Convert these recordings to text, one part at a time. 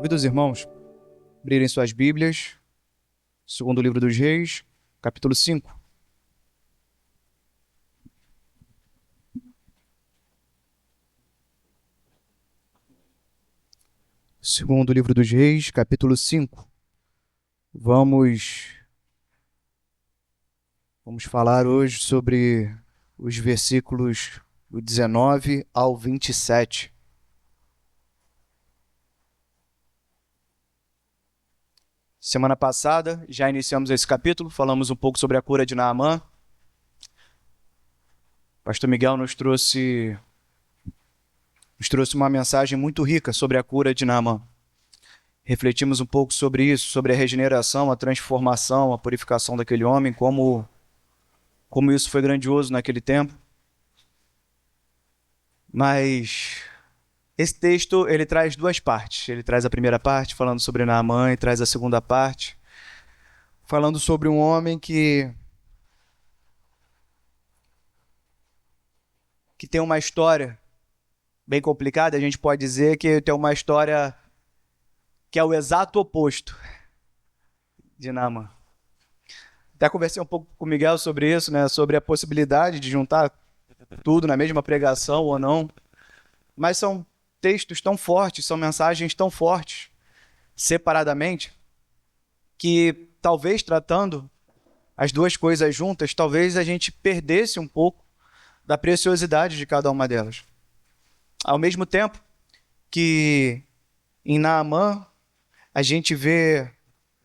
Convido os irmãos a abrirem suas Bíblias, segundo livro dos Reis, capítulo 5. Segundo livro dos Reis, capítulo 5. Vamos falar hoje sobre os versículos do 19 ao 27. Semana passada, já iniciamos esse capítulo, falamos um pouco sobre a cura de Naamã. Pastor Miguel nos trouxe uma mensagem muito rica sobre a cura de Naamã. Refletimos um pouco sobre isso, sobre a regeneração, a transformação, a purificação daquele homem, como isso foi grandioso naquele tempo. Mas esse texto, ele traz duas partes. Ele traz a primeira parte, falando sobre Naamã, e traz a segunda parte, falando sobre um homem que tem uma história bem complicada. A gente pode dizer que tem uma história que é o exato oposto de Naamã. Até conversei um pouco com o Miguel sobre isso, né? Sobre a possibilidade de juntar tudo na mesma pregação ou não. Mas são textos tão fortes, são mensagens tão fortes, separadamente, que talvez tratando as duas coisas juntas, talvez a gente perdesse um pouco da preciosidade de cada uma delas. Ao mesmo tempo que em Naamã a gente vê,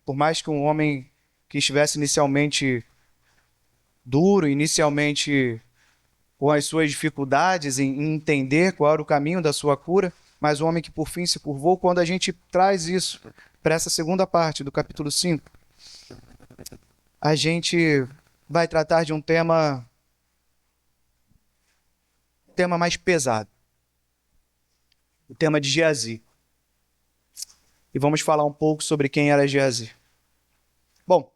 por mais que um homem que estivesse inicialmente duro, inicialmente com as suas dificuldades em entender qual era o caminho da sua cura, mas um homem que por fim se curvou, quando a gente traz isso para essa segunda parte do capítulo 5, a gente vai tratar de um tema mais pesado, o tema de Geazi. E vamos falar um pouco sobre quem era Geazi. Bom,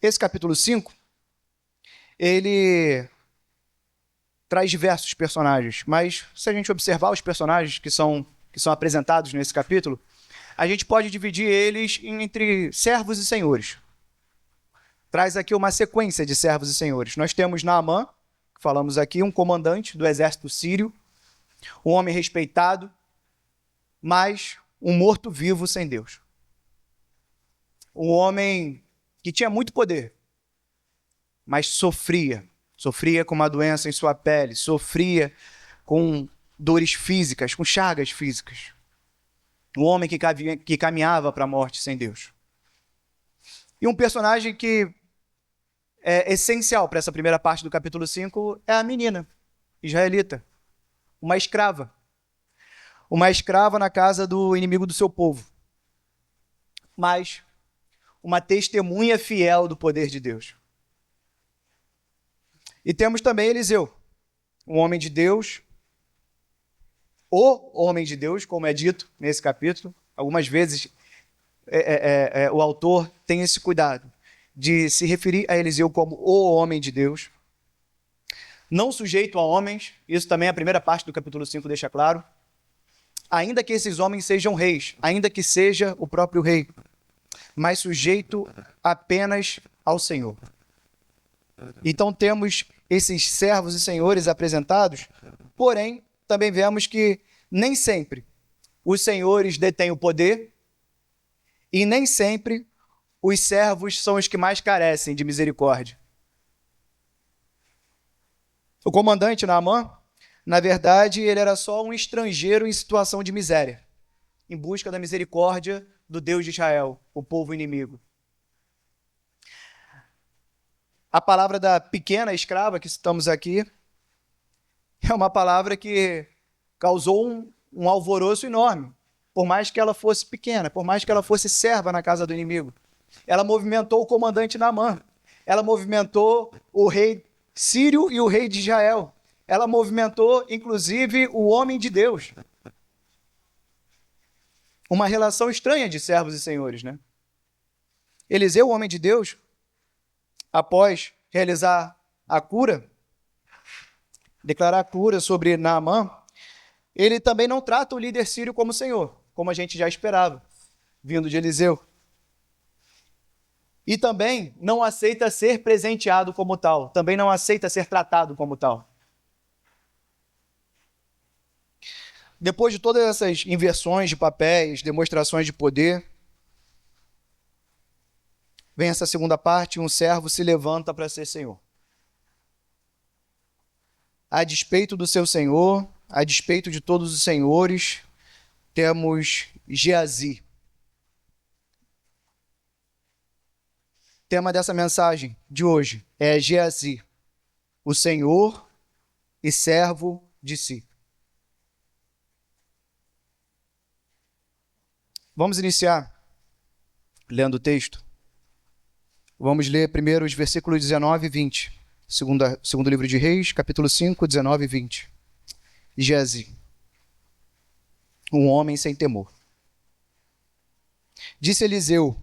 esse capítulo 5, ele traz diversos personagens, mas se a gente observar os personagens que são apresentados nesse capítulo, a gente pode dividir eles entre servos e senhores. Traz aqui uma sequência de servos e senhores. Nós temos Naamã, que falamos aqui, um comandante do exército sírio, um homem respeitado, mas um morto-vivo sem Deus. Um homem que tinha muito poder, mas sofria com uma doença em sua pele, sofria com dores físicas, com chagas físicas. Um homem que caminhava para a morte sem Deus. E um personagem que é essencial para essa primeira parte do capítulo 5 é a menina israelita, uma escrava na casa do inimigo do seu povo, mas uma testemunha fiel do poder de Deus. E temos também Eliseu, um homem de Deus, o homem de Deus, como é dito nesse capítulo. Algumas vezes o autor tem esse cuidado de se referir a Eliseu como o homem de Deus, não sujeito a homens, isso também a primeira parte do capítulo 5 deixa claro, ainda que esses homens sejam reis, ainda que seja o próprio rei, mas sujeito apenas ao Senhor. Então temos esses servos e senhores apresentados, porém também vemos que nem sempre os senhores detêm o poder e nem sempre os servos são os que mais carecem de misericórdia. O comandante Naamã, na verdade, ele era só um estrangeiro em situação de miséria, em busca da misericórdia do Deus de Israel, o povo inimigo. A palavra da pequena escrava que citamos aqui é uma palavra que causou um alvoroço enorme, por mais que ela fosse pequena, por mais que ela fosse serva na casa do inimigo. Ela movimentou o comandante Naamã, ela movimentou o rei sírio e o rei de Israel, ela movimentou, inclusive, o homem de Deus. Uma relação estranha de servos e senhores, né? Eliseu, o homem de Deus, após realizar a cura, declarar a cura sobre Naamã, ele também não trata o líder sírio como senhor. como a gente já esperava, vindo de Eliseu. E também não aceita ser presenteado como tal, também não aceita ser tratado como tal. Depois de todas essas inversões de papéis, demonstrações de poder, vem essa segunda parte, um servo se levanta para ser senhor. A despeito do seu senhor, a despeito de todos os senhores, temos Geazi. O tema dessa mensagem de hoje é Geazi, o senhor e servo de si. Vamos iniciar lendo o texto. Vamos ler primeiro os versículos 19 e 20. Segundo livro de Reis, capítulo 5, 19 e 20. Geazi, um homem sem temor. Disse Eliseu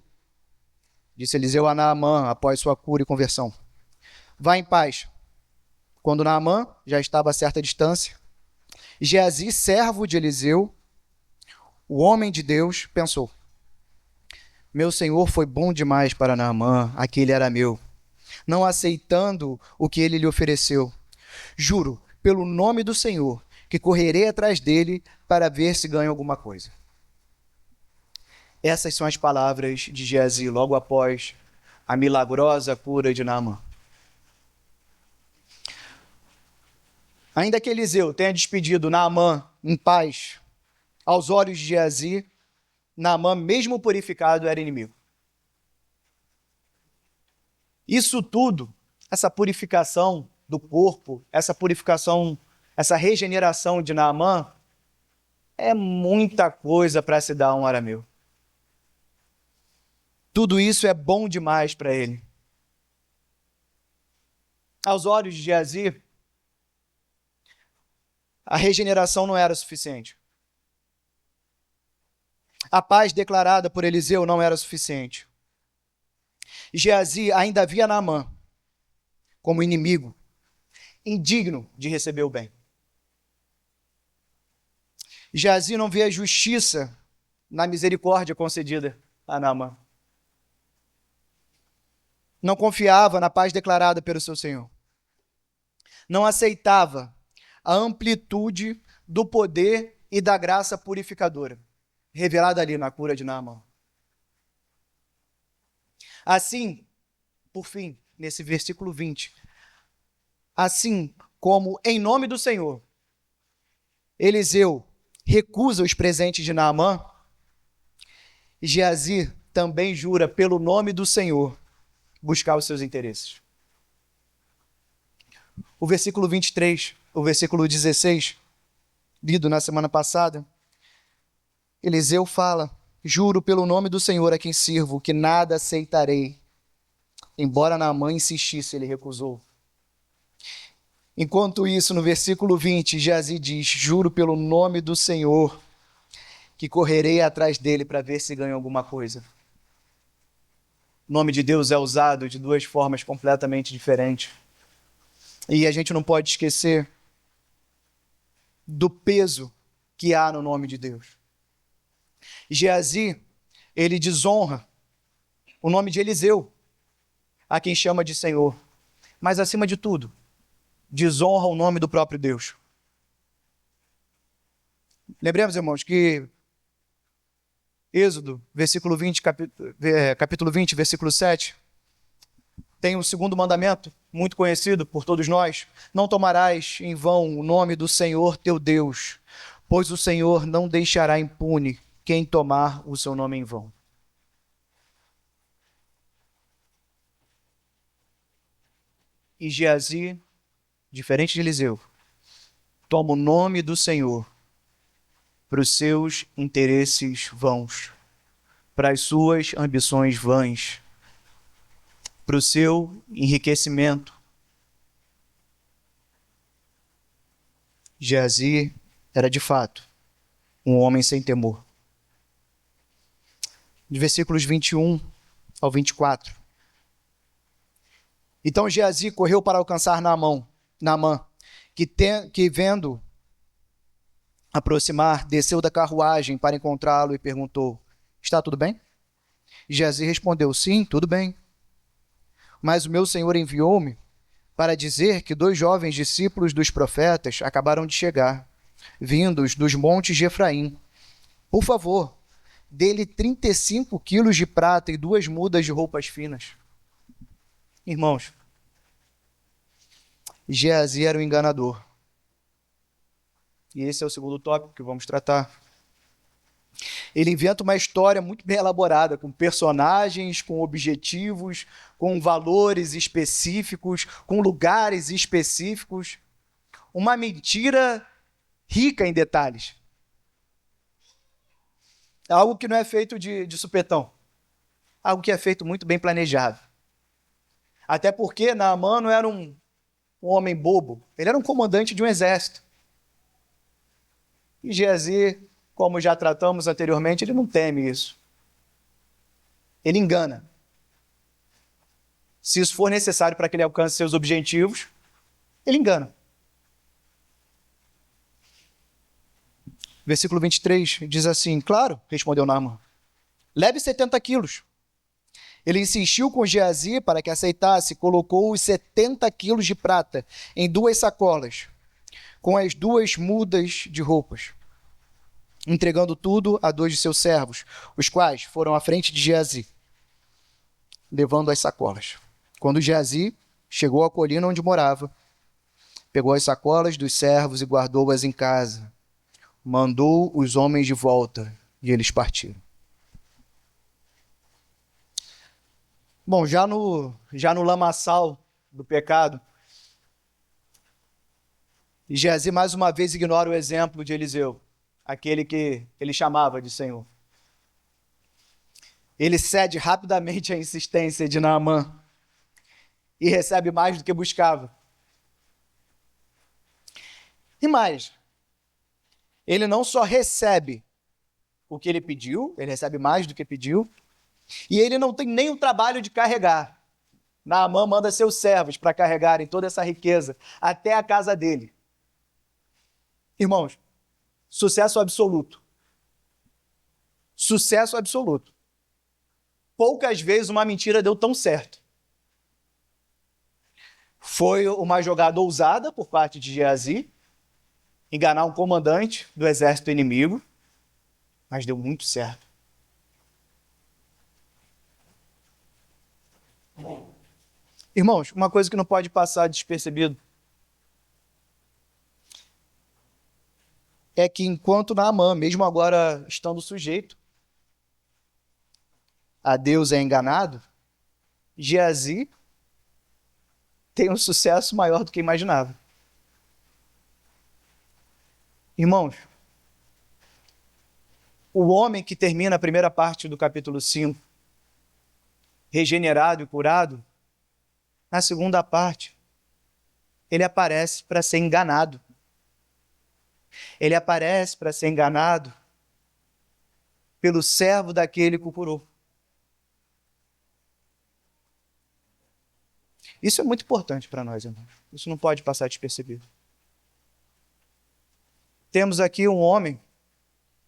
a Naamã após sua cura e conversão: vá em paz. Quando Naamã já estava a certa distância, Geazi, servo de Eliseu, o homem de Deus, pensou: meu senhor foi bom demais para Naamã, aquele era meu, não aceitando o que ele lhe ofereceu. Juro, pelo nome do Senhor, que correrei atrás dele para ver se ganho alguma coisa. Essas são as palavras de Geazi logo após a milagrosa cura de Naamã. Ainda que Eliseu tenha despedido Naamã em paz, aos olhos de Geazi, Naamã, mesmo purificado, era inimigo. Isso tudo, essa purificação do corpo, essa purificação, essa regeneração de Naamã, é muita coisa para se dar a um arameu. Tudo isso é bom demais para ele. Aos olhos de Geazi, a regeneração não era suficiente. A paz declarada por Eliseu não era suficiente. Geazi ainda via Naamã como inimigo, indigno de receber o bem. Geazi não via justiça na misericórdia concedida a Naamã. Não confiava na paz declarada pelo seu Senhor. Não aceitava a amplitude do poder e da graça purificadora revelada ali na cura de Naamã. Assim, por fim, nesse versículo 20, assim como em nome do Senhor, Eliseu recusa os presentes de Naamã, Geazi também jura pelo nome do Senhor buscar os seus interesses. O versículo 23, o versículo 16, lido na semana passada, Eliseu fala: juro pelo nome do Senhor a quem sirvo, que nada aceitarei. Embora Naamã insistisse, ele recusou. Enquanto isso, no versículo 20, Geazi diz: juro pelo nome do Senhor, que correrei atrás dele para ver se ganho alguma coisa. O nome de Deus é usado de duas formas completamente diferentes. E a gente não pode esquecer do peso que há no nome de Deus. Geazi, ele desonra o nome de Eliseu, a quem chama de Senhor. Mas, acima de tudo, desonra o nome do próprio Deus. Lembremos, irmãos, que Êxodo, versículo 20, capítulo 20, versículo 7, tem um segundo mandamento, muito conhecido por todos nós: não tomarás em vão o nome do Senhor teu Deus, pois o Senhor não deixará impune quem tomar o seu nome em vão. E Geazi, diferente de Eliseu, toma o nome do Senhor para os seus interesses vãos, para as suas ambições vãs, para o seu enriquecimento. Geazi era, de fato, um homem sem temor. De versículos 21 ao 24. Então Geazi correu para alcançar Naamã, que vendo aproximar, desceu da carruagem para encontrá-lo e perguntou: Está tudo bem? Geazi respondeu: Sim, tudo bem. Mas o meu senhor enviou-me para dizer que 2 jovens discípulos dos profetas acabaram de chegar, vindos dos montes de Efraim. Por favor, dê-lhe 35 quilos de prata e 2 mudas de roupas finas. Irmãos, Geazi era o enganador. E esse é o segundo tópico que vamos tratar. Ele inventa uma história muito bem elaborada, com personagens, com objetivos, com valores específicos, com lugares específicos. Uma mentira rica em detalhes. Algo que não é feito de supetão. Algo que é feito muito bem planejado. Até porque Naamã não era um homem bobo. Ele era um comandante de um exército. E Geazi, como já tratamos anteriormente, ele não teme isso. Ele engana. Se isso for necessário para que ele alcance seus objetivos, ele engana. Versículo 23 diz assim: Claro, respondeu Naamã, leve 70 quilos. Ele insistiu com Geazi para que aceitasse e colocou os 70 quilos de prata em 2 sacolas, com as 2 mudas de roupas, entregando tudo a 2 de seus servos, os quais foram à frente de Geazi, levando as sacolas. Quando Geazi chegou à colina onde morava, pegou as sacolas dos servos e guardou-as em casa. Mandou os homens de volta e eles partiram. Bom, já no lamaçal do pecado, Geazi mais uma vez ignora o exemplo de Eliseu, aquele que ele chamava de Senhor. Ele cede rapidamente à insistência de Naamã e recebe mais do que buscava. E mais, ele não só recebe o que ele pediu, ele recebe mais do que pediu, e ele não tem nem o trabalho de carregar. Naamã manda seus servos para carregarem toda essa riqueza até a casa dele. Irmãos, sucesso absoluto. Sucesso absoluto. Poucas vezes uma mentira deu tão certo. Foi uma jogada ousada por parte de Geazi, enganar um comandante do exército inimigo, mas deu muito certo. Irmãos, uma coisa que não pode passar despercebido é que enquanto Naamã, mesmo agora estando sujeito a Deus, é enganado, Geazi tem um sucesso maior do que imaginava. Irmãos, o homem que termina a primeira parte do capítulo 5, regenerado e curado, na segunda parte, ele aparece para ser enganado. Ele aparece para ser enganado pelo servo daquele que o curou. Isso é muito importante para nós, irmãos. Isso não pode passar despercebido. Temos aqui um homem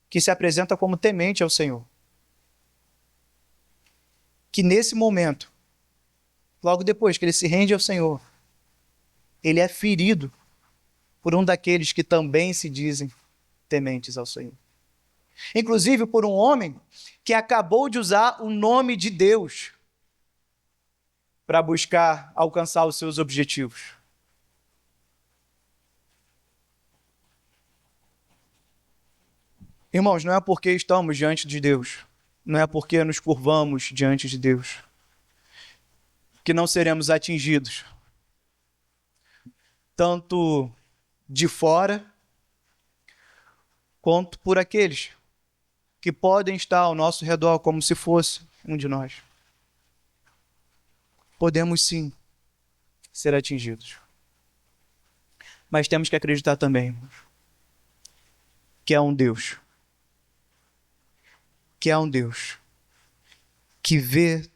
que se apresenta como temente ao Senhor. Que nesse momento, logo depois que ele se rende ao Senhor, ele é ferido por um daqueles que também se dizem tementes ao Senhor. Inclusive por um homem que acabou de usar o nome de Deus para buscar alcançar os seus objetivos. Irmãos, não é porque estamos diante de Deus, não é porque nos curvamos diante de Deus, que não seremos atingidos, tanto de fora, quanto por aqueles que podem estar ao nosso redor como se fosse um de nós. Podemos sim ser atingidos. Mas temos que acreditar também, irmãos, que é um Deus que vê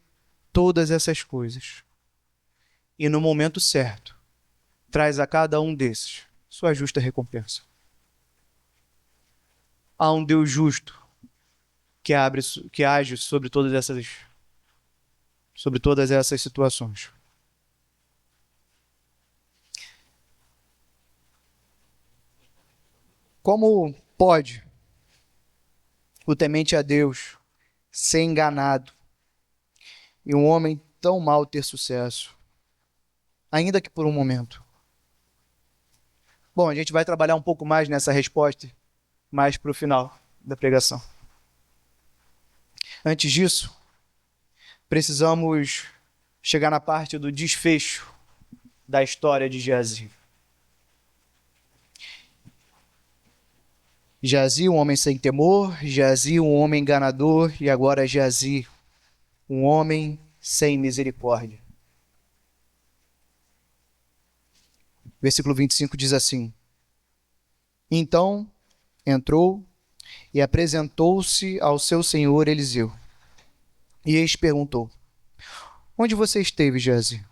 todas essas coisas e no momento certo traz a cada um desses sua justa recompensa. há um Deus justo que age sobre todas essas situações. Como pode o temente a Deus ser enganado e um homem tão mau ter sucesso, ainda que por um momento? Bom, a gente vai trabalhar um pouco mais nessa resposta, mais para o final da pregação. Antes disso, precisamos chegar na parte do desfecho da história de Geazi. Geazi, um homem sem temor, Geazi, um homem enganador, e agora Geazi, um homem sem misericórdia. Versículo 25 diz assim: Então entrou e apresentou-se ao seu senhor Eliseu. E eis perguntou: Onde você esteve, Geazi?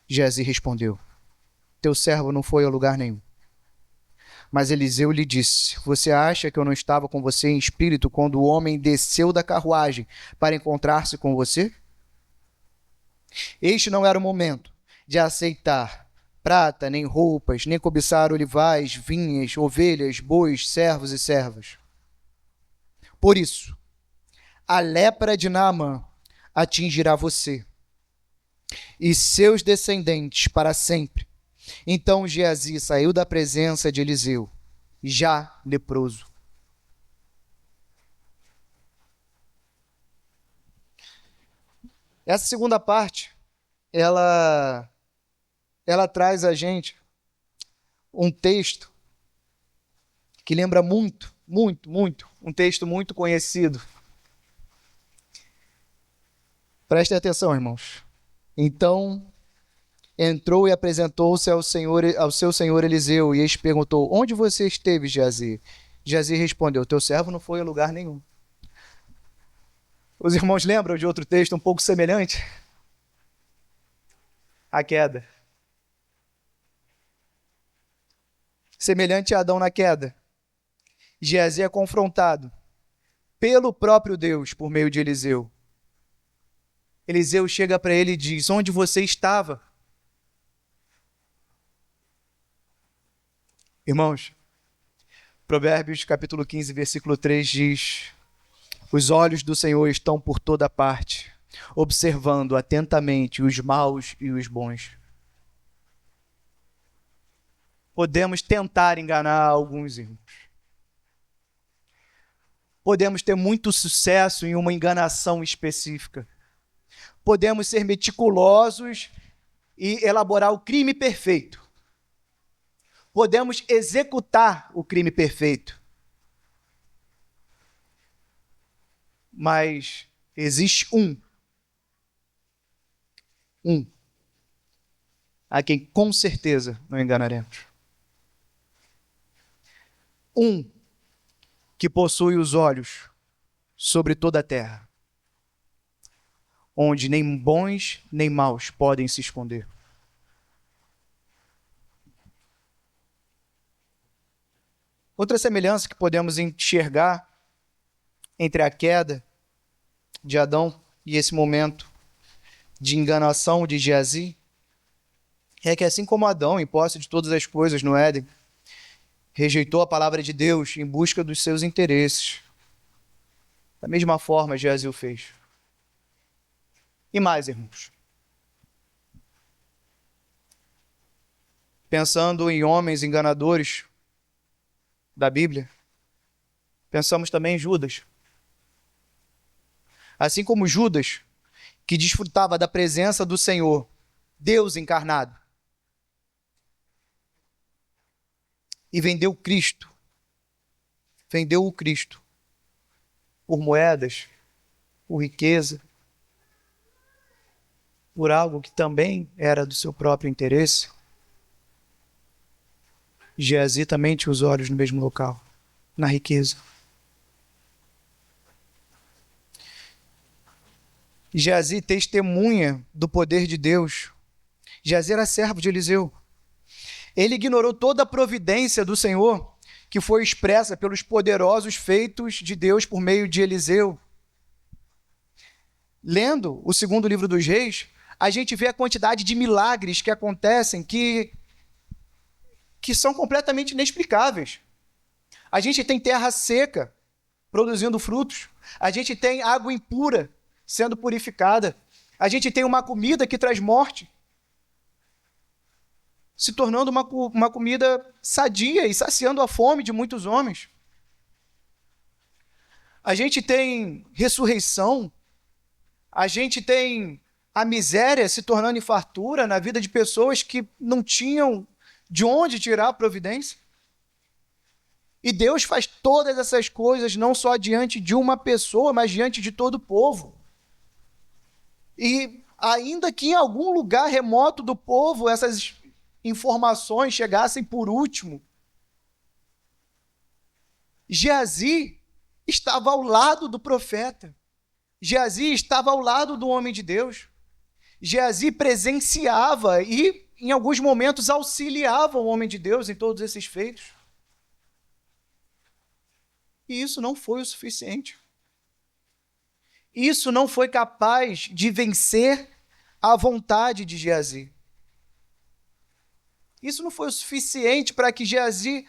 Geazi respondeu: Teu servo não foi a lugar nenhum. Mas Eliseu lhe disse: Você acha que eu não estava com você em espírito quando o homem desceu da carruagem para encontrar-se com você? Este não era o momento de aceitar prata, nem roupas, nem cobiçar olivais, vinhas, ovelhas, bois, servos e servas. Por isso, a lepra de Naamã atingirá você e seus descendentes para sempre. Então Geazi saiu da presença de Eliseu, já leproso. Essa segunda parte, ela traz a gente um texto que lembra muito um texto muito conhecido. Prestem atenção, irmãos. Então entrou e apresentou-se ao seu senhor Eliseu, e este perguntou: Onde você esteve, Geazi? Geazi respondeu: Teu servo não foi a lugar nenhum. Os irmãos lembram de outro texto um pouco semelhante? A queda. Semelhante a Adão na queda, Geazi é confrontado pelo próprio Deus por meio de Eliseu. Eliseu chega para ele e diz: Onde você estava? Irmãos, Provérbios capítulo 15, versículo 3 diz: Os olhos do Senhor estão por toda parte, observando atentamente os maus e os bons. Podemos tentar enganar alguns irmãos. Podemos ter muito sucesso em uma enganação específica. Podemos ser meticulosos e elaborar o crime perfeito. Podemos executar o crime perfeito. Mas existe um a quem com certeza não enganaremos. Um que possui os olhos sobre toda a terra, onde nem bons nem maus podem se esconder. Outra semelhança que podemos enxergar entre a queda de Adão e esse momento de enganação de Geazi é que, assim como Adão, em posse de todas as coisas no Éden, rejeitou a palavra de Deus em busca dos seus interesses, da mesma forma Geazi o fez. E mais, irmãos, pensando em homens enganadores da Bíblia, pensamos também em Judas. Assim como Judas, que desfrutava da presença do Senhor, Deus encarnado, e vendeu o Cristo por moedas, por riqueza, por algo que também era do seu próprio interesse. Geazi também tinha os olhos no mesmo local, na riqueza. Geazi testemunha do poder de Deus. Geazi era servo de Eliseu. Ele ignorou toda a providência do Senhor que foi expressa pelos poderosos feitos de Deus por meio de Eliseu. Lendo o segundo livro dos Reis, a gente vê a quantidade de milagres que acontecem que são completamente inexplicáveis. A gente tem terra seca produzindo frutos. A gente tem água impura sendo purificada. A gente tem uma comida que traz morte, se tornando uma comida sadia e saciando a fome de muitos homens. A gente tem ressurreição. A gente tem a miséria se tornando em fartura na vida de pessoas que não tinham de onde tirar a providência. E Deus faz todas essas coisas não só diante de uma pessoa, mas diante de todo o povo. E ainda que em algum lugar remoto do povo essas informações chegassem por último, Geazi estava ao lado do profeta. Geazi estava ao lado do homem de Deus. Geazi presenciava e, em alguns momentos, auxiliava o homem de Deus em todos esses feitos. E isso não foi o suficiente. Isso não foi capaz de vencer a vontade de Geazi. Isso não foi o suficiente para que Geazi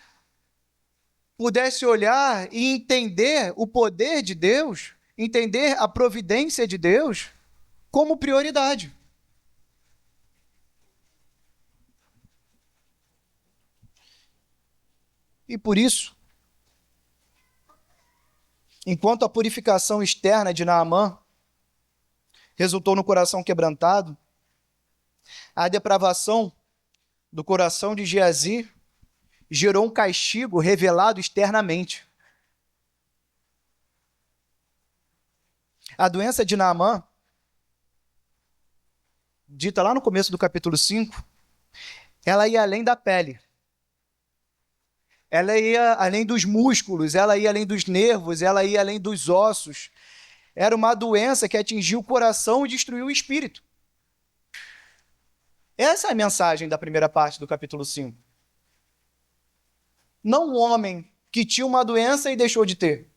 pudesse olhar e entender o poder de Deus, entender a providência de Deus como prioridade. E por isso, enquanto a purificação externa de Naamã resultou no coração quebrantado, a depravação do coração de Geazi gerou um castigo revelado externamente. A doença de Naamã, dita lá no começo do capítulo 5, ela ia além da pele. Ela ia além dos músculos, ela ia além dos nervos, ela ia além dos ossos. Era uma doença que atingiu o coração e destruiu o espírito. Essa é a mensagem da primeira parte do capítulo 5. Não um homem que tinha uma doença e deixou de ter,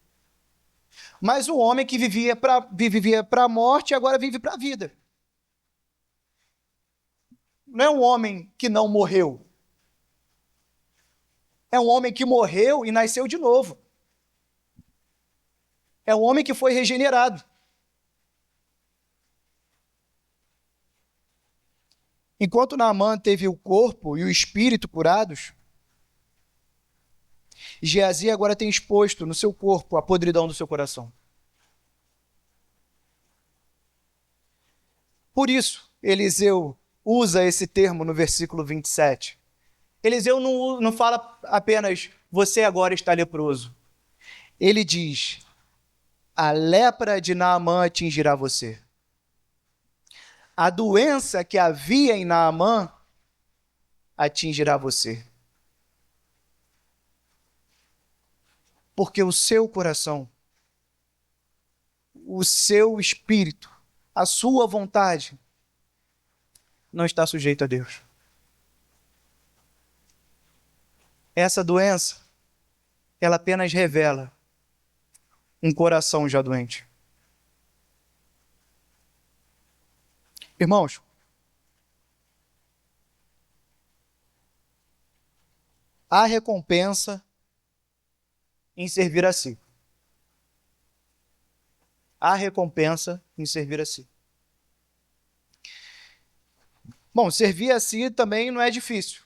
mas um homem que vivia para a morte e agora vive para a vida. Não é um homem que não morreu. É um homem que morreu e nasceu de novo. É um homem que foi regenerado. Enquanto Naamã teve o corpo e o espírito curados, Geazi agora tem exposto no seu corpo a podridão do seu coração. Por isso, Eliseu usa esse termo no versículo 27. Eliseu não fala apenas, você agora está leproso. Ele diz, a lepra de Naamã atingirá você. A doença que havia em Naamã atingirá você. Porque o seu coração, o seu espírito, a sua vontade não está sujeito a Deus. Essa doença, ela apenas revela um coração já doente. Irmãos, há recompensa em servir a si. Há recompensa em servir a si. Bom, servir a si também não é difícil.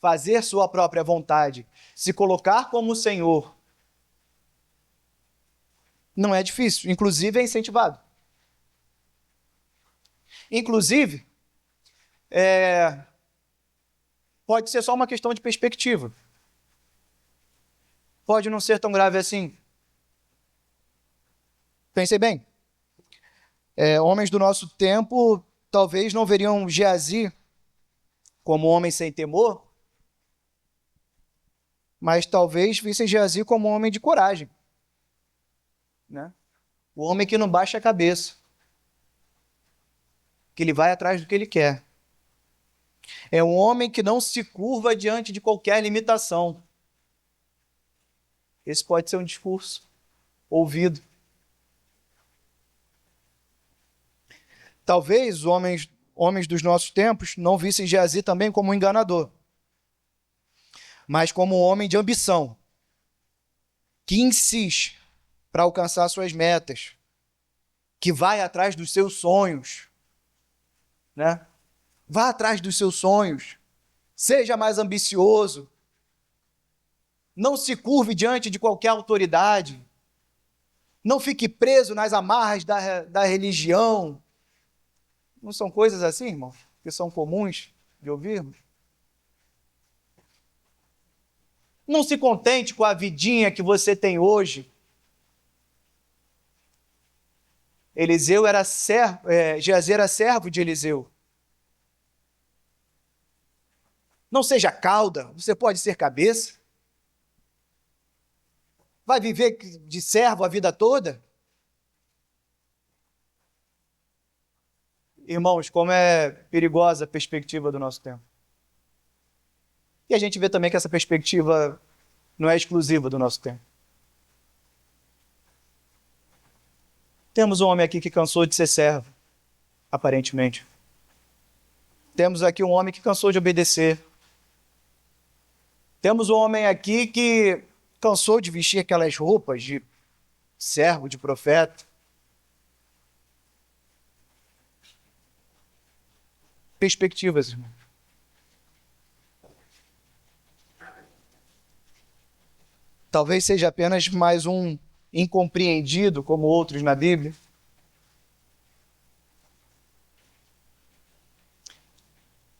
Fazer sua própria vontade, se colocar como Senhor, não é difícil. Inclusive é incentivado. Inclusive, pode ser só uma questão de perspectiva. Pode não ser tão grave assim. Pensei bem. Homens do nosso tempo talvez não veriam Geazi como homem sem temor, mas talvez vissem Geazi como homem de coragem, né? O homem que não baixa a cabeça, que ele vai atrás do que ele quer. É um homem que não se curva diante de qualquer limitação. Esse pode ser um discurso ouvido. Talvez os homens dos nossos tempos não vissem Geazi também como um enganador, mas como um homem de ambição, que insiste para alcançar suas metas, que vai atrás dos seus sonhos, né? Vá atrás dos seus sonhos, seja mais ambicioso, não se curve diante de qualquer autoridade, não fique preso nas amarras da religião. Não são coisas assim, irmão, que são comuns de ouvirmos? Não se contente com a vidinha que você tem hoje. Geazi era servo de Eliseu. Não seja cauda, você pode ser cabeça. Vai viver de servo a vida toda? Irmãos, como é perigosa a perspectiva do nosso tempo. E a gente vê também que essa perspectiva não é exclusiva do nosso tempo. Temos um homem aqui que cansou de ser servo, aparentemente. Temos aqui um homem que cansou de obedecer. Temos um homem aqui que cansou de vestir aquelas roupas de servo, de profeta. Perspectivas, irmão. Talvez seja apenas mais um incompreendido, como outros na Bíblia.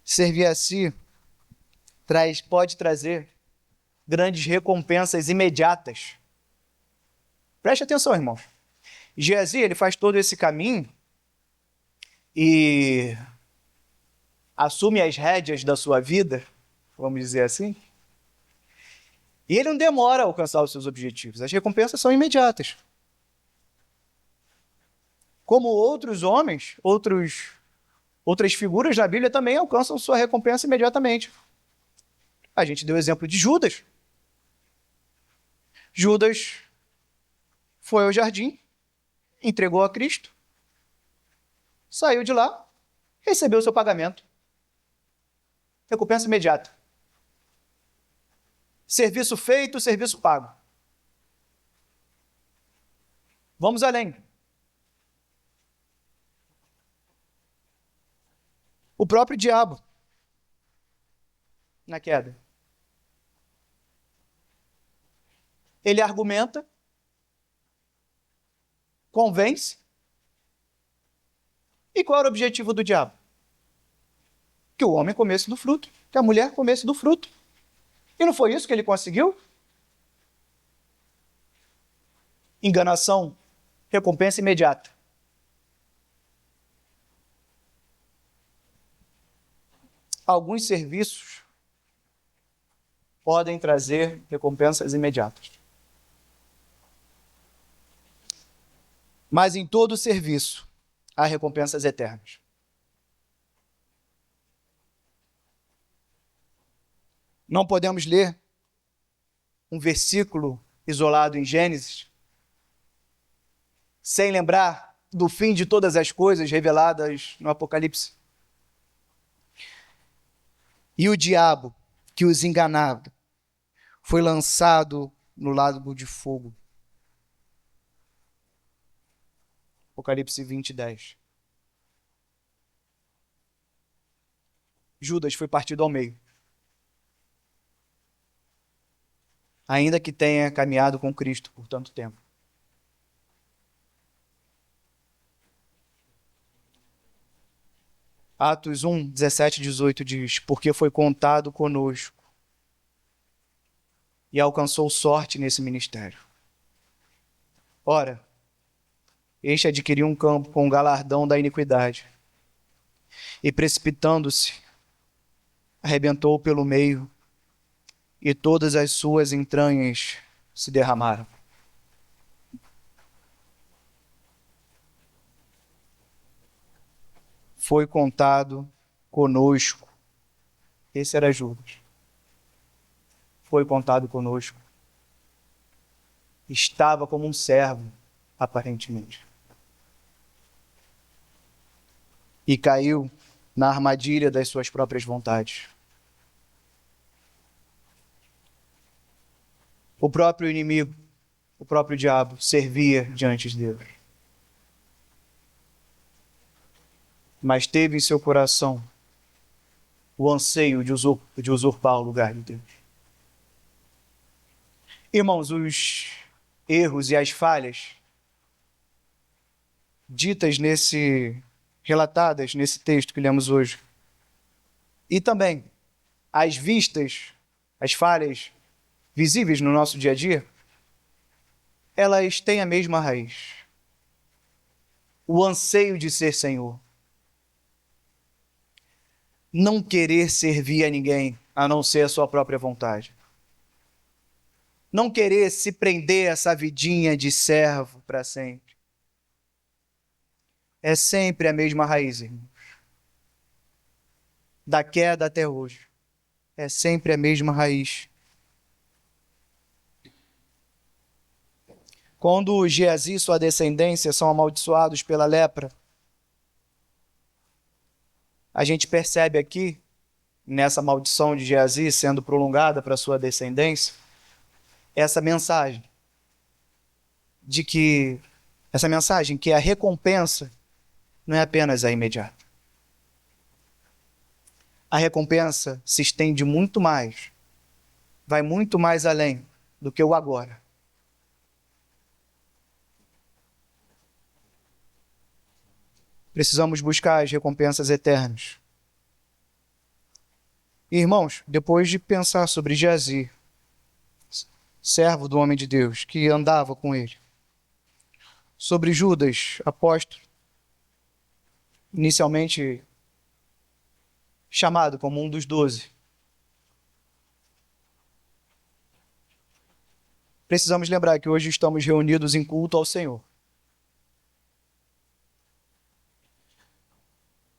Servir a si pode trazer grandes recompensas imediatas. Preste atenção, irmão. Geazi, ele faz todo esse caminho e assume as rédeas da sua vida, vamos dizer assim. E ele não demora a alcançar os seus objetivos. As recompensas são imediatas. Como outros homens, outras figuras da Bíblia também alcançam sua recompensa imediatamente. A gente deu o exemplo de Judas. Judas foi ao jardim, entregou a Cristo, saiu de lá, recebeu o seu pagamento. Recompensa imediata. Serviço feito, serviço pago. Vamos além. O próprio diabo, na queda, ele argumenta, convence. E qual era o objetivo do diabo? Que o homem comesse do fruto, que a mulher comesse do fruto. E não foi isso que ele conseguiu? Enganação, recompensa imediata. Alguns serviços podem trazer recompensas imediatas. Mas em todo serviço há recompensas eternas. Não podemos ler um versículo isolado em Gênesis sem lembrar do fim de todas as coisas reveladas no Apocalipse. E o diabo que os enganava foi lançado no lago de fogo. Apocalipse 20:10. Judas foi partido ao meio. Ainda que tenha caminhado com Cristo por tanto tempo. Atos 1, 17 e 18 diz: porque foi contado conosco e alcançou sorte nesse ministério. Ora, este adquiriu um campo com o galardão da iniquidade e, precipitando-se, arrebentou pelo meio e todas as suas entranhas se derramaram. Foi contado conosco. Esse era Judas. Foi contado conosco. estava como um servo, aparentemente. E caiu na armadilha das suas próprias vontades. O próprio inimigo, o próprio diabo, servia diante de Deus. Mas teve em seu coração o anseio de usurpar o lugar de Deus. Irmãos, os erros e as falhas relatadas nesse texto que lemos hoje, e também as vistas, as falhas visíveis no nosso dia a dia, elas têm a mesma raiz. O anseio de ser Senhor. Não querer servir a ninguém, a não ser a sua própria vontade. Não querer se prender a essa vidinha de servo para sempre. É sempre a mesma raiz, irmãos. Da queda até hoje. É sempre a mesma raiz. Quando Geazi e sua descendência são amaldiçoados pela lepra, a gente percebe aqui, nessa maldição de Geazi sendo prolongada para sua descendência, essa mensagem que a recompensa não é apenas a imediata. A recompensa se estende muito mais, vai muito mais além do que o agora. Precisamos buscar as recompensas eternas. Irmãos, depois de pensar sobre Geazi, servo do homem de Deus, que andava com ele, sobre Judas, apóstolo, inicialmente chamado como um dos 12, precisamos lembrar que hoje estamos reunidos em culto ao Senhor.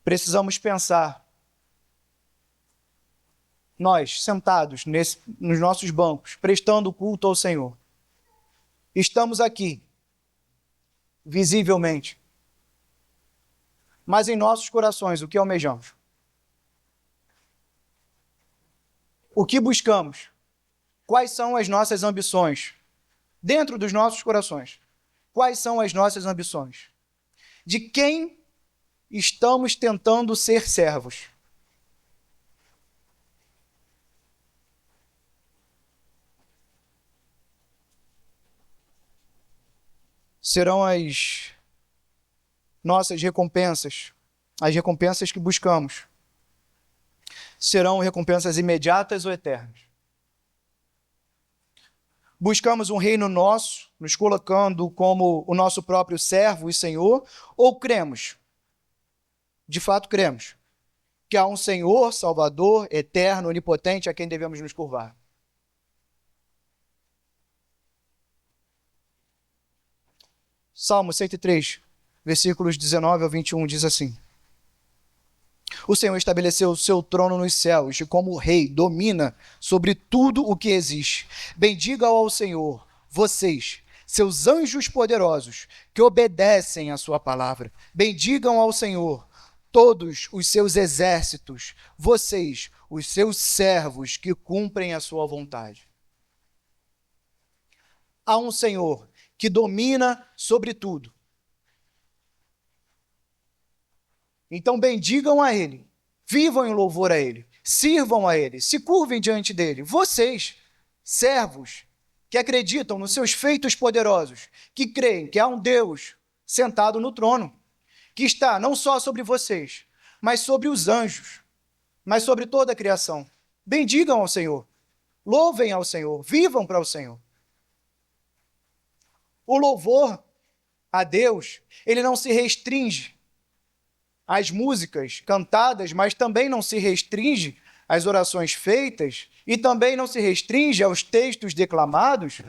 Precisamos pensar, nós sentados nos nossos bancos, prestando culto ao Senhor, estamos aqui, visivelmente, mas em nossos corações, o que almejamos? O que buscamos? Quais são as nossas ambições? Dentro dos nossos corações, quais são as nossas ambições? De quem estamos tentando ser servos? Serão as nossas recompensas, as recompensas que buscamos, serão recompensas imediatas ou eternas? Buscamos um reino nosso, nos colocando como o nosso próprio servo e Senhor, ou cremos, de fato cremos, que há um Senhor, Salvador, eterno, onipotente, a quem devemos nos curvar? Salmo 103, versículos 19 ao 21, diz assim: O Senhor estabeleceu o seu trono nos céus e como rei domina sobre tudo o que existe. Bendiga ao Senhor, vocês, seus anjos poderosos, que obedecem à sua palavra. Bendigam ao Senhor, todos os seus exércitos, vocês, os seus servos, que cumprem a sua vontade. Há um Senhor que domina sobre tudo. Então bendigam a Ele, vivam em louvor a Ele, sirvam a Ele, se curvem diante dEle. Vocês, servos, que acreditam nos seus feitos poderosos, que creem que há um Deus sentado no trono, que está não só sobre vocês, mas sobre os anjos, mas sobre toda a criação. Bendigam ao Senhor, louvem ao Senhor, vivam para o Senhor. O louvor a Deus, ele não se restringe às músicas cantadas, mas também não se restringe às orações feitas e também não se restringe aos textos declamados,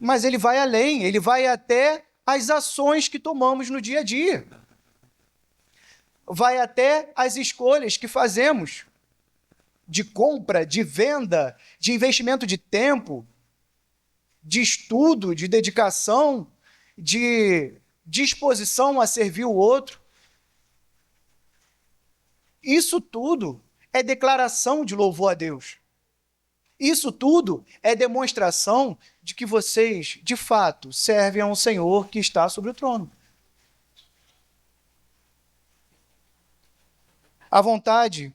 mas ele vai além, ele vai até as ações que tomamos no dia a dia, vai até as escolhas que fazemos de compra, de venda, de investimento de tempo, de estudo, de dedicação, de disposição a servir o outro. Isso tudo é declaração de louvor a Deus. Isso tudo é demonstração de que vocês, de fato, servem a um Senhor que está sobre o trono. A vontade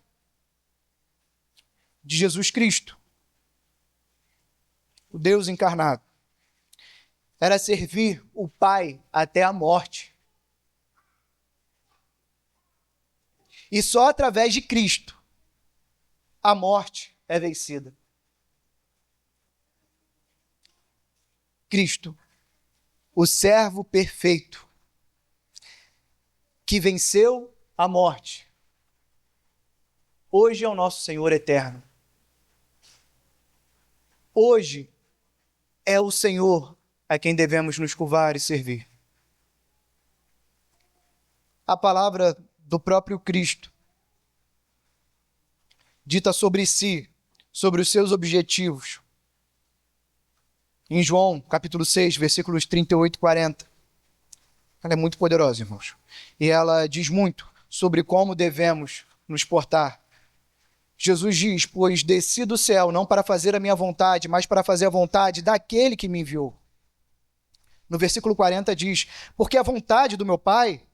de Jesus Cristo, o Deus encarnado, era servir o Pai até a morte. E só através de Cristo a morte é vencida. Cristo, o servo perfeito, que venceu a morte, hoje é o nosso Senhor eterno. Hoje é o Senhor a quem devemos nos curvar e servir. A palavra do próprio Cristo dita sobre si, sobre os seus objetivos. Em João, capítulo 6, versículos 38 e 40. Ela é muito poderosa, irmãos. E ela diz muito sobre como devemos nos portar. Jesus diz: pois desci do céu não para fazer a minha vontade, mas para fazer a vontade daquele que me enviou. No versículo 40 diz: porque a vontade do meu Pai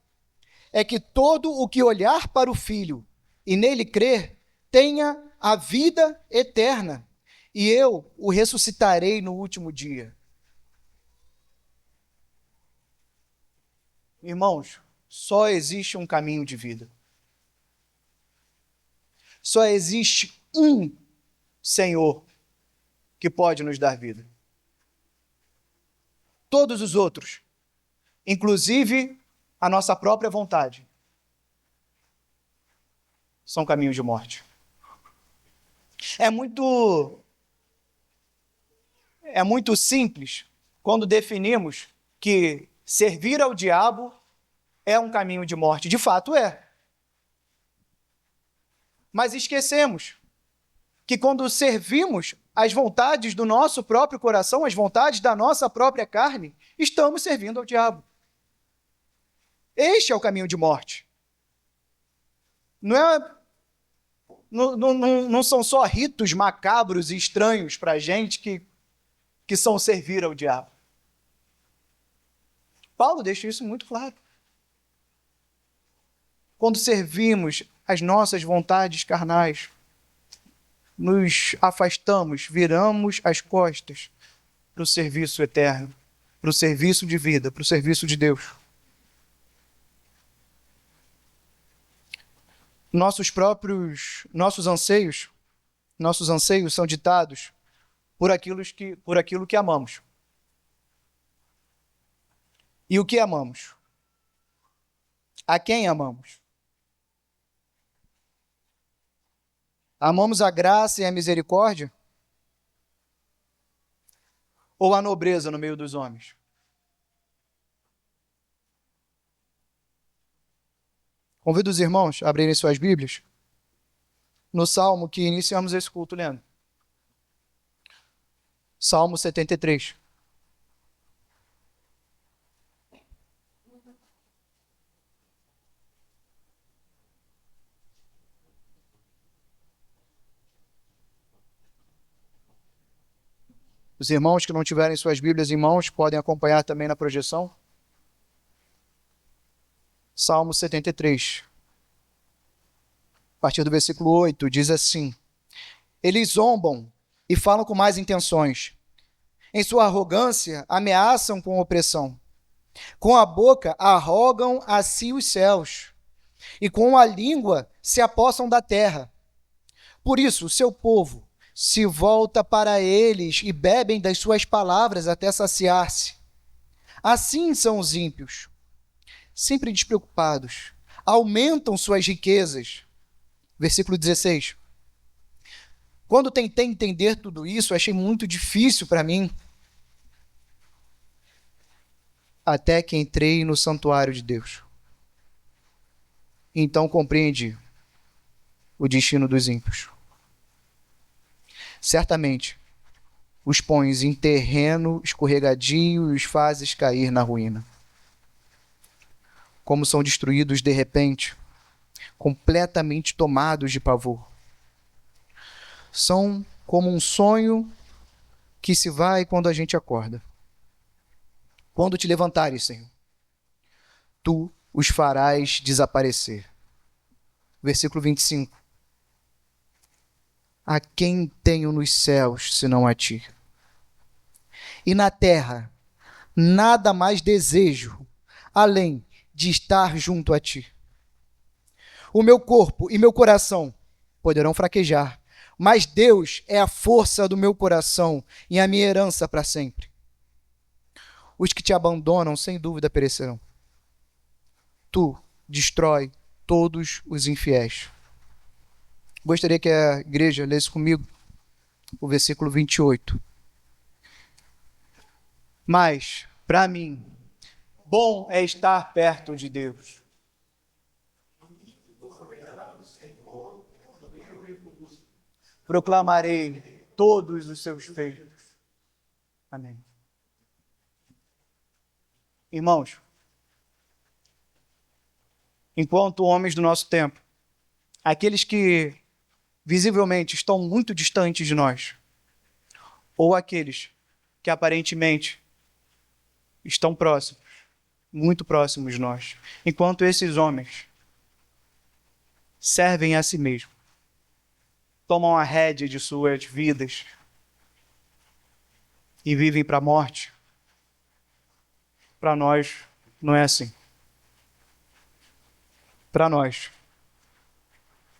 é que todo o que olhar para o Filho e nele crer tenha a vida eterna, e eu o ressuscitarei no último dia. Irmãos, só existe um caminho de vida. Só existe um Senhor que pode nos dar vida. Todos os outros, inclusive a nossa própria vontade, são caminhos de morte. É muito simples quando definimos que servir ao diabo é um caminho de morte. De fato é. Mas esquecemos que quando servimos as vontades do nosso próprio coração, as vontades da nossa própria carne, estamos servindo ao diabo. Este é o caminho de morte. Não são só ritos macabros e estranhos para a gente que são servir ao diabo. Paulo deixa isso muito claro. Quando servimos as nossas vontades carnais, nos afastamos, viramos as costas para o serviço eterno, para o serviço de vida, para o serviço de Deus. Nossos anseios são ditados por aquilo que amamos. E o que amamos? A quem amamos? Amamos a graça e a misericórdia? Ou a nobreza no meio dos homens? Convido os irmãos a abrirem suas Bíblias no Salmo que iniciamos esse culto lendo. Salmo 73. Os irmãos que não tiverem suas Bíblias em mãos podem acompanhar também na projeção. Salmo 73. A partir do versículo 8, diz assim: eles zombam e falam com más intenções. Em sua arrogância, ameaçam com opressão. Com a boca, arrogam a si os céus. E com a língua, se apossam da terra. Por isso, o seu povo se volta para eles e bebem das suas palavras até saciar-se. Assim são os ímpios, sempre despreocupados, aumentam suas riquezas. Versículo 16. Quando tentei entender tudo isso, achei muito difícil para mim, até que entrei no santuário de Deus. Então compreendi o destino dos ímpios. Certamente, os pões em terreno escorregadio e os fazes cair na ruína. Como são destruídos de repente, completamente tomados de pavor. São como um sonho que se vai quando a gente acorda. Quando te levantares, Senhor, tu os farás desaparecer. Versículo 25. A quem tenho nos céus, senão a ti? E na terra, nada mais desejo, além de estar junto a ti. O meu corpo e meu coração poderão fraquejar, mas Deus é a força do meu coração e a minha herança para sempre. Os que te abandonam, sem dúvida, perecerão. Tu destrói todos os infiéis. Gostaria que a igreja lesse comigo o versículo 28. Mas, para mim, bom é estar perto de Deus. Proclamarei todos os seus feitos. Amém. Irmãos, enquanto homens do nosso tempo, aqueles que visivelmente estão muito distantes de nós, ou aqueles que aparentemente estão próximos, muito próximos de nós, enquanto esses homens servem a si mesmos, tomam a rédea de suas vidas e vivem para a morte, para nós não é assim. Para nós,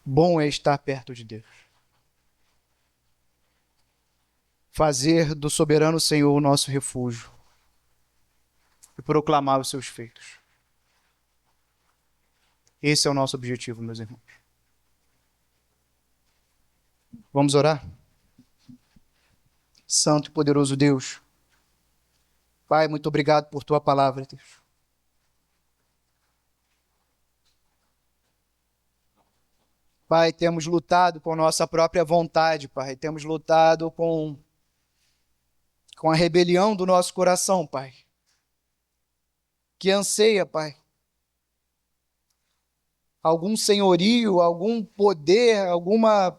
bom é estar perto de Deus. Fazer do soberano Senhor o nosso refúgio e proclamar os seus feitos. Esse é o nosso objetivo, meus irmãos. Vamos orar? Santo e poderoso Deus, Pai, muito obrigado por tua palavra, Deus. Pai, temos lutado com nossa própria vontade, Pai. Temos lutado com a rebelião do nosso coração, Pai. Que anseia, Pai, algum senhorio, algum poder, alguma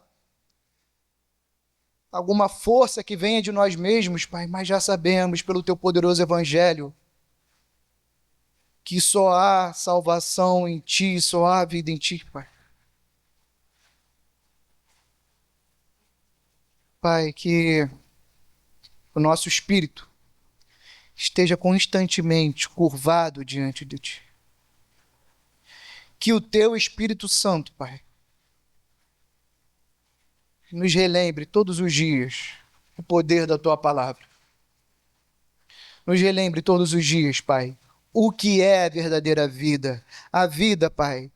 força que venha de nós mesmos, Pai. Mas já sabemos, pelo teu poderoso evangelho, que só há salvação em ti, só há vida em ti, Pai. Pai, que o nosso espírito esteja constantemente curvado diante de ti. Que o teu Espírito Santo, Pai, nos relembre todos os dias o poder da tua palavra. Nos relembre todos os dias, Pai, o que é a verdadeira vida. A vida, Pai,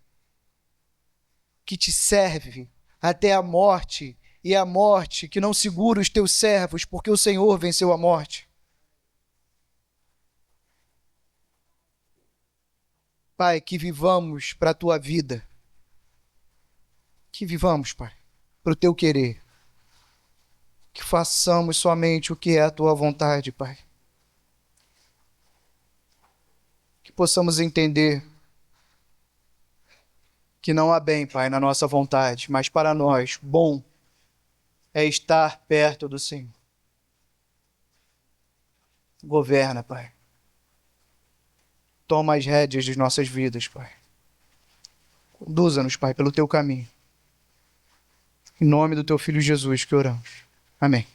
que te serve até a morte, e a morte que não segura os teus servos, porque o Senhor venceu a morte. Pai, que vivamos para a tua vida. Que vivamos, Pai, para o teu querer. Que façamos somente o que é a tua vontade, Pai. Que possamos entender que não há bem, Pai, na nossa vontade, mas para nós, bom é estar perto do Senhor. Governa, Pai. Toma as rédeas de nossas vidas, Pai. Conduza-nos, Pai, pelo teu caminho. Em nome do teu Filho Jesus que oramos. Amém.